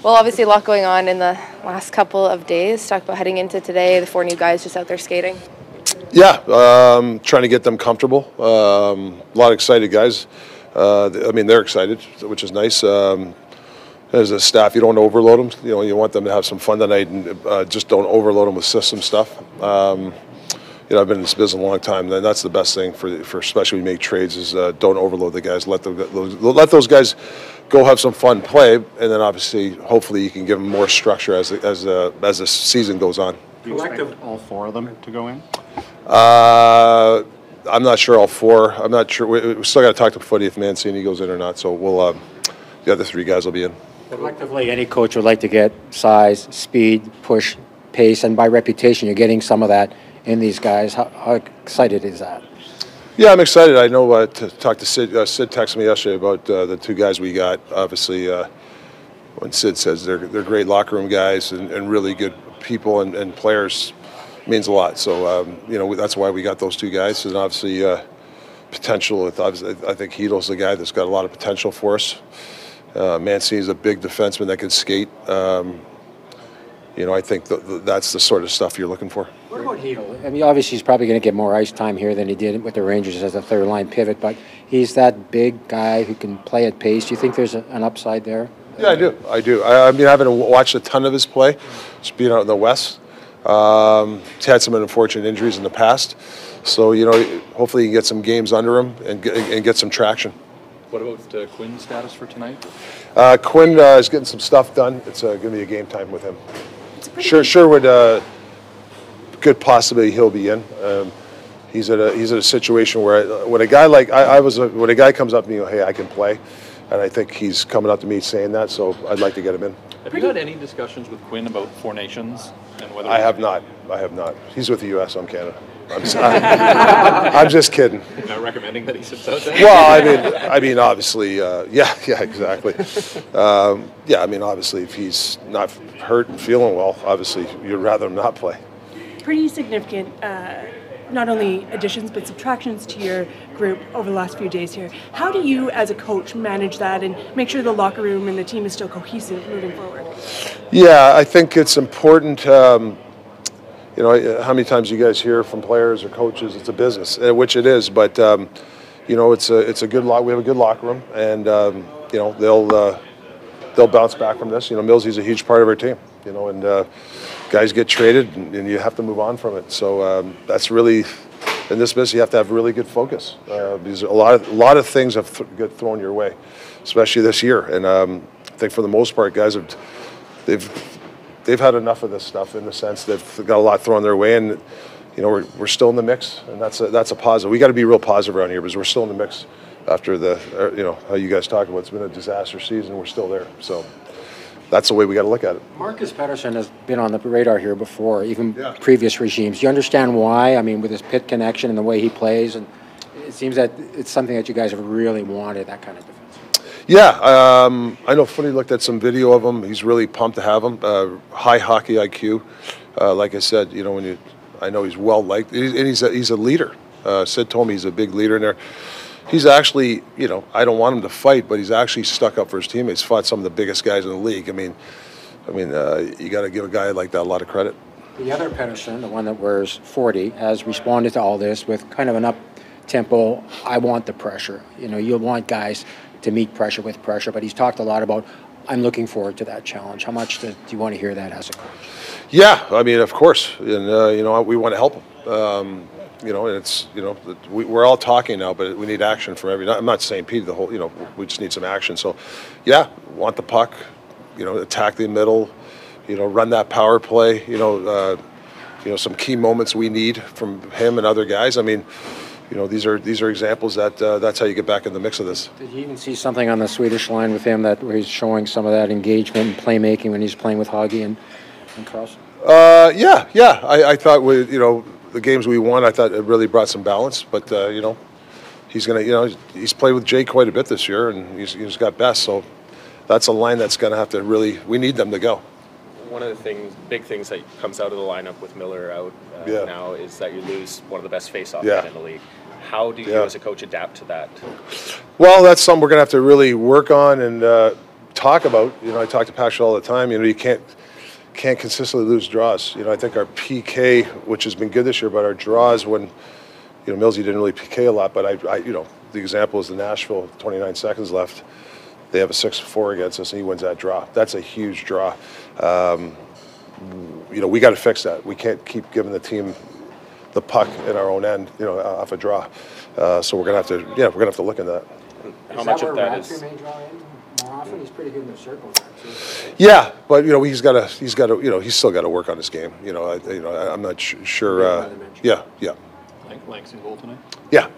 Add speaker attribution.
Speaker 1: Well, obviously a lot going on in the last couple of days. Talk about heading into today, the 4 new guys just out there skating.
Speaker 2: Yeah, trying to get them comfortable. A lot of excited guys. I mean, they're excited, which is nice. As a staff, you don't overload them. You know, you want them to have some fun tonight, and just don't overload them with system stuff. You know, I've been in this business a long time, and that's the best thing for especially when you make trades is don't overload the guys. Let those guys go have some fun, play, and then obviously, hopefully, you can give them more structure as the season goes on.
Speaker 3: Do you expect all 4 of them to go in?
Speaker 2: I'm not sure all 4. I'm not sure. We still got to talk to Footy if Mancini goes in or not. So we'll the other 3 guys will be in.
Speaker 4: Collectively, any coach would like to get size, speed, push, pace, and by reputation, you're getting some of that in these guys. How excited is that?
Speaker 2: Yeah, I'm excited. I know to talk to Sid. Sid texted me yesterday about the 2 guys we got. Obviously, when Sid says they're great locker room guys and really good people and players, means a lot. So, you know, that's why we got those 2 guys. And obviously, potential. I think Heedle's the guy that's got a lot of potential for us. Mancini's a big defenseman that can skate. You know, I think that's the sort of stuff you're looking for.
Speaker 4: What about Heedle? I mean, obviously he's probably going to get more ice time here than he did with the Rangers as a third-line pivot, but he's that big guy who can play at pace. Do you think there's an upside there?
Speaker 2: Yeah, I do. I mean, I haven't watched a ton of his play, just being out in the West. He's had some unfortunate injuries in the past. So, you know, hopefully he can get some games under him and get some traction.
Speaker 5: What about Quinn's status for tonight?
Speaker 2: Quinn is getting some stuff done. It's going to be a game time with him. Sure would good possibility he'll be in. He's at a situation where when a guy like when a guy comes up to me, hey, I can play, and I think he's coming up to me saying that, so I'd like to get him in.
Speaker 5: Have you had any discussions with Quinn about 4 Nations and whether?
Speaker 2: I have not. He's with the U.S. I'm Canada. I'm just kidding.
Speaker 5: You're not recommending that he sits out there?
Speaker 2: Well, I mean, obviously, yeah, exactly. Yeah, I mean, obviously, if he's not hurt and feeling well, obviously, you'd rather him not play.
Speaker 6: Pretty significant, not only additions but subtractions to your group over the last few days here. How do you, as a coach, manage that and make sure the locker room and the team is still cohesive moving forward? Yeah,
Speaker 2: I think it's important. You know, how many times you guys hear from players or coaches, it's a business, which it is, but, you know, it's a good lot. We have a good locker room, and, you know, they'll bounce back from this. You know, Millsy's a huge part of our team, you know, and guys get traded, and you have to move on from it. So that's really, in this business, you have to have really good focus, because a lot of things have get thrown your way, especially this year. And I think for the most part, guys they've had enough of this stuff in the sense they've got a lot thrown their way, and you know we're still in the mix, and that's a positive. We got to be real positive around here because we're still in the mix after you know how you guys talk about it's been a disaster season. We're still there, so that's the way we got to look at it.
Speaker 4: Marcus Pettersson has been on the radar here before, even previous regimes. Do you understand why? I mean, with his pit connection and the way he plays, and it seems that it's something that you guys have really wanted, that kind of defense.
Speaker 2: Yeah, I know Footy looked at some video of him. He's really pumped to have him. High hockey IQ. Like I said, you know, I know he's well liked, and he's a leader. Sid told me he's a big leader in there. He's actually, you know, I don't want him to fight, but he's actually stuck up for his teammates. Fought some of the biggest guys in the league. I mean, you got to give a guy like that a lot of credit.
Speaker 4: The other Pettersson, the one that wears 40, has responded to all this with kind of an up-tempo, I want the pressure. You know, you want guys to meet pressure with pressure, but he's talked a lot about, I'm looking forward to that challenge. How much do you want to hear that as a coach? Yeah,
Speaker 2: I mean, of course, and you know, we want to help him. You know, and it's, you know, we're all talking now, but we need action from every. I'm not saying Pete the whole. You know, we just need some action. So, yeah, want the puck. You know, attack the middle. You know, run that power play. You know, some key moments we need from him and other guys. I mean, you know, these are examples that that's how you get back in the mix of this.
Speaker 4: Did you even see something on the Swedish line with him where he's showing some of that engagement and playmaking when he's playing with Hoggy and Carlson?
Speaker 2: Yeah. I thought the games we won, I thought it really brought some balance. But you know, he's gonna, you know, he's played with Jay quite a bit this year, and he's got best. So that's a line that's gonna have to really. We need them to go.
Speaker 7: One of the big things that comes out of the lineup with Miller out now is that you lose one of the best face-off men in the league. How do you, as a coach, adapt to that?
Speaker 2: Well, that's something we're gonna have to really work on and talk about. You know, I talk to Patrick all the time. You know, you can't consistently lose draws. You know, I think our PK, which has been good this year, but our draws when, you know, Millsy didn't really PK a lot, but I you know, the example is the Nashville, 29 seconds left. They have a 6-4 against us, and he wins that draw. That's a huge draw. You know, we got to fix that. We can't keep giving the team the puck in our own end, you know, off a draw. So we're gonna have to, we're gonna have to look into that.
Speaker 7: How much of that is?
Speaker 4: More often, he's pretty good in the circles.
Speaker 2: Yeah, but you know, he's got to, you know, he's still got to work on his game. You know, I'm not sure. Yeah.
Speaker 5: Langston goal tonight?
Speaker 2: Yeah.